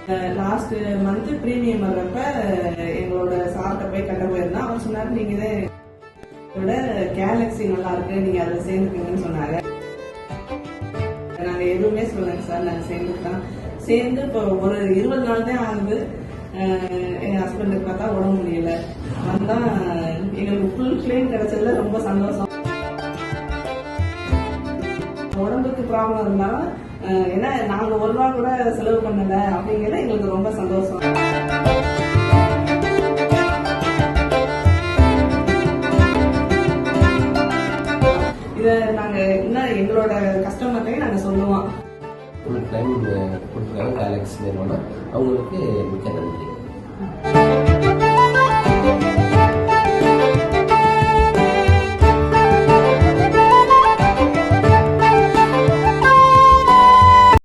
Last month premium வர்றப்ப எங்களோட சார்ட்ட போய் கட்ட போயிருந்தா அவர் சொன்னாரு, நீங்க இதோட கேலக்ஸி நல்லா இருக்கு, நீங்க அதை சேர்ந்துக்கீங்கன்னு சொன்னாங்க. நாங்க எதுவுமே சொல்லலைங்க சார், நாங்க சேர்ந்துதான். சேர்ந்து இப்போ ஒரு 20 நாள் தான் ஆகுது. எங்க ஹஸ்பண்டுக்கு பார்த்தா உடம்பு முடியல. வந்தா எங்களுக்கு ஃபுல் கிளீன் கிடைச்சதுல ரொம்ப சந்தோஷம். உடம்புக்கு ப்ராப்ளம் இருந்தாலும் ஏன்னா நாங்க ஒரு ரூபா கூட செலவு பண்ணல அப்படிங்கிறது எங்களுக்கு ரொம்ப சந்தோஷம். இதை நாங்க இன்னும் எங்களோட கஸ்டமர்கிட்டையும் நாங்க சொல்லுவோம். டைம் கொடுக்குறாங்க கேலக்ஸி நிறுவனம், அவங்களுக்கு மிக்க நன்றி.